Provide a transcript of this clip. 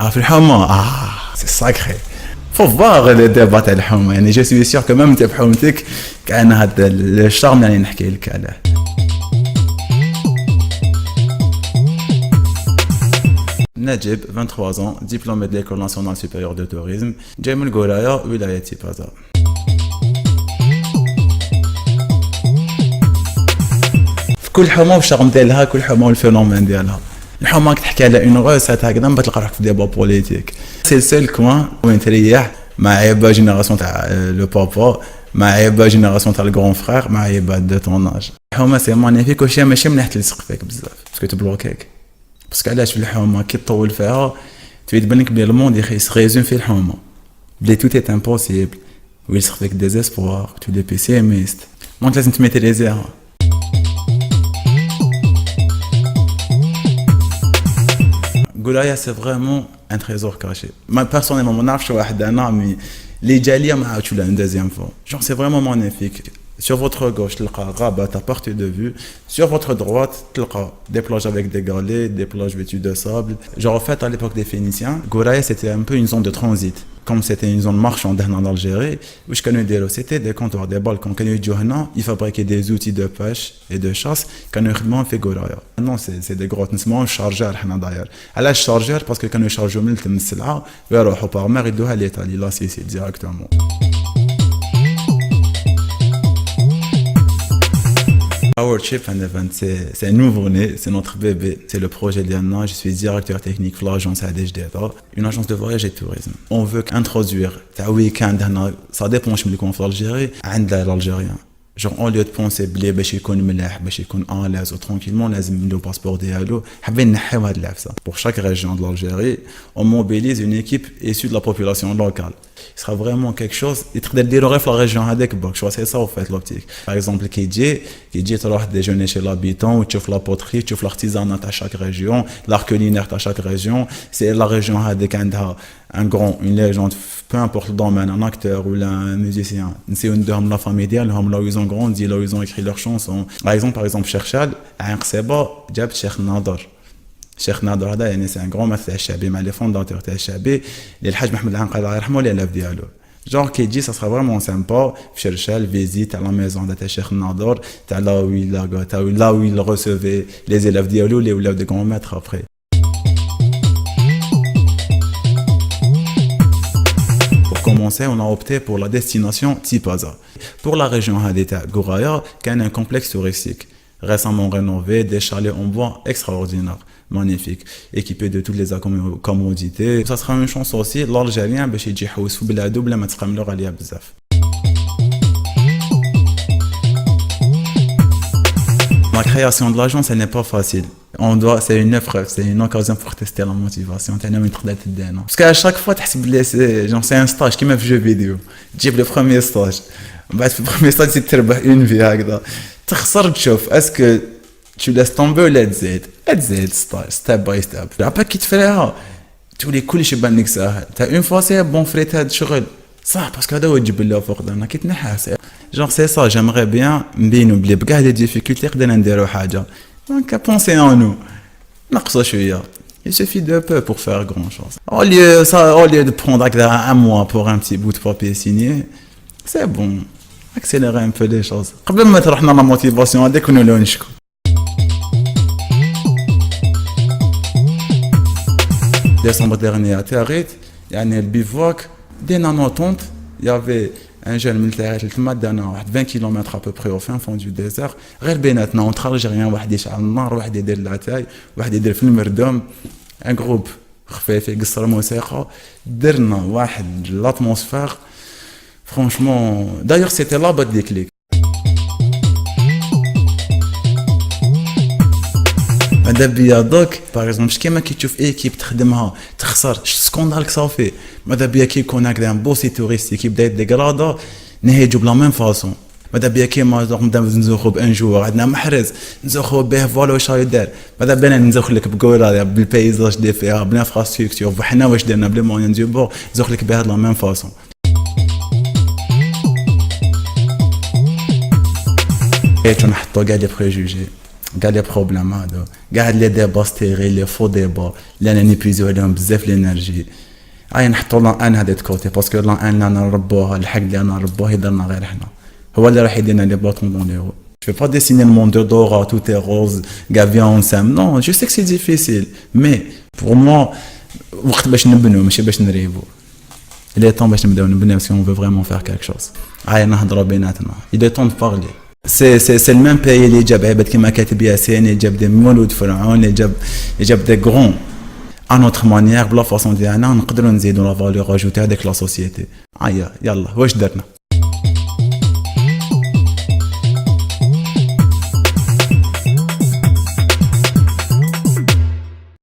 Ah, في الحومة c'est sacré. Faut voir les débats تاع الحومة يعني je suis sûr que même انت بحومتك كان هذا الشرم اللي نحكي لك عليه. Najib, 23 ans, diplômé de l'École nationale supérieure de tourisme, جاي من القراية ولاية تيبازا. في كل حومة والشرم ديالها، كل حومة والفينومين ديالها. الحومة تحكي على اون غوسيت هكذا ما تلقى روحك في ديبا بوليتيك. سي السول كوان وين تريح مع عيبة جينيراسيون تاع لو بابا، مع عيبة جينيراسيون تاع الكرون فخير، مع عيبة دو طون اج. الحومة سي مانيفيك وشي ماشي مليح تلصق فيك بزاف باسكو تبلوكيك. باسكو علاش في الحومه كي تطول فيها تبان لك بلي الموند يخيزون في الحومه بلي توت ايت امبوسيبل ويلصق فيك ديزيسبوار تولي بيسيميست دونك لازم تميتريزيها. قولايا سي فريمون ان تريزور كاشي ما بيرسونيلمون ما نعرفش واحد انا مي لي جاليه ما عاودش ولا ان دوزيام فوا جون سي فريمون مانيفيك. Sur votre gauche, تلقى Rabat à partir de vue. Sur votre droite, تلقى des plages avec des galets, des plages vêtues de sable. Genre en fait à l'époque des Phéniciens, Gouraïa c'était un peu une zone de transit. Comme c'était une zone marchande en Algérie, où je connais des c'était des comptoirs, des balcons. Quand ils fabriquaient des outils de pêche et de chasse. Quand ils fait Gouraïa. Non, c'est des gros chargeurs d'ailleurs. À la chargeur parce que quand ils chargent le temsila, ils vont par mer et ils doivent l'Italie là c'est directement. Our Chip and Event, c'est un nouveau-né, c'est notre bébé, c'est le projet d'Yanna. Je suis directeur technique de l'agence ADHDTA, une agence de voyage et de tourisme. On veut introduire, un week-end, ça dépend de l'Algérie, à l'Algérien. Genre, au lieu de penser بلي باش يكون ملاح باش يكون ان لاز tranquillement لازم له باسبور ديالو حابين نحيو هاد العفسه. Pour chaque région de l'Algérie, on mobilise une équipe issue de la population locale. Ce sera vraiment quelque chose يقدر يديروا غير في la région هذيك برك. شو c'est ça en fait l'optique. Par exemple كي تجي تروح déjeuner chez l'habitant وتشوف la poterie, تشوف l'artisanat à chaque région, l'art culinaire à chaque région. C'est la région هذيك عندها un grand, une légende, peu importe le domaine, un acteur ou un musicien. C'est une de la famille d'elle, là où ils ont grandi, là où ils ont écrit leurs chansons. Par exemple, Cherchal, à Nqseba, جاب Cheikh Nadar. Cheikh Nadar, c'est un grand maître Chabi, mais les fondateurs de Chabi, les Haj Mohamed Anqal, Allah yarhamou, les élèves d'Yalo. Genre qui dit ça sera vraiment sympa, Cherchal visite à la maison de Cheikh Nadar, là où il recevait les élèves d'Yalo, les élèves de grands maîtres après. On a opté pour la destination Tipaza. Pour la région Hadita Gouraya, qui a un complexe touristique récemment rénové, des chalets en bois extraordinaires, magnifiques, équipés de toutes les commodités. Ça sera une chance aussi, l'Algérien, باش يجي يحوس في بلادو بلا ما تقاملو عليها بزاف. La création de l'agence, elle n'est pas facile. C'est une épreuve, c'est une occasion pour tester la motivation. Parce qu'à chaque fois, c'est un stage qui m'a fait jeu vidéo. J'ai le premier stage. Le premier stage, c'est de une vie. Est-ce que tu laisses tomber ou l'aide step by step. Après, qui te fait là, tous les coups, je suis banni que ça. Une fois, c'est bon, frère, t'as de chouette. Ça, parce que là, on dit que fort d'un qui te genre, c'est ça, j'aimerais bien m'bien oublier. B'gah les difficultés, qu'on a ndéro haja. Donc, à penser en nous. Naqsa chouïa. Il suffit de peu pour faire grand chose. Au lieu de prendre un mois pour un petit bout de papier signé, c'est bon. Accélérer un peu les choses. قبل ما تروحنا la motivation هذيك ونولو نشكو. Décembre dernier à Tarit, il y a un bivouac. Dès notre entente, il y avait un jeune militaire qui a 20 km à peu près au fin fond du désert. غير بيناتنا entre Algériens, واحد يشعل النار, واحد يدير لاطاي, واحد يدير في المردوم. Un groupe خفيف يقصر موسيقى. درنا واحد l'atmosphère. Franchement, d'ailleurs c'était là-bas le déclic. ماذا دوك باغ اكزومبل كيما كي تشوف ايكيب تخدمها تخسر سكوندال صافي ماذا بيا كي يكون هكذا ان بوسي توريستي كي بدا ديغرادا نهيجو بلا ميم فاسون ماذا بيا كيما نبدا نزوخو بان جور عندنا محرز نزوخو به فوالا واش راهي دار ماذا بينا نزوخ لك بكورا بالبيزاج دي فيها بالانفراستركتور وحنا واش درنا بلي موان دو بور نزوخ لك بها لا ميم فاسون. Et tu n'as pas gardé préjugés. كاع لي بروبليم هادو كاع لي ديبا ستيري لي فو ديبا اللي انا نيبيزيو عليهم بزاف لينيرجي نحطو لان ان هذا كوتي باسكو لان ان انا نربوها الحق اللي انا نربوه يديرنا غير حنا هو اللي راح يدينا لي باتون دون لي رو. Je vais pas dessiner le monde de Dora, tout est rose, Gavia ensemble. Non, je sais que c'est difficile. Mais pour moi, وقت باش نبنو ماشي باش نريبو. Il est temps باش نبداو نبنو si on veut vraiment faire quelque chose. نهضروا بيناتنا. Il est temps de parler. C'est le même pays اللي جاب عباد كيما كاتب ياسين اللي جاب دي مولود فرعون اللي جاب دي غرون. À notre manière, بلا فاصون ديالنا نقدروا نزيدوا لا فالور اجوتي هذيك لا سوسيتي. يلا واش درنا؟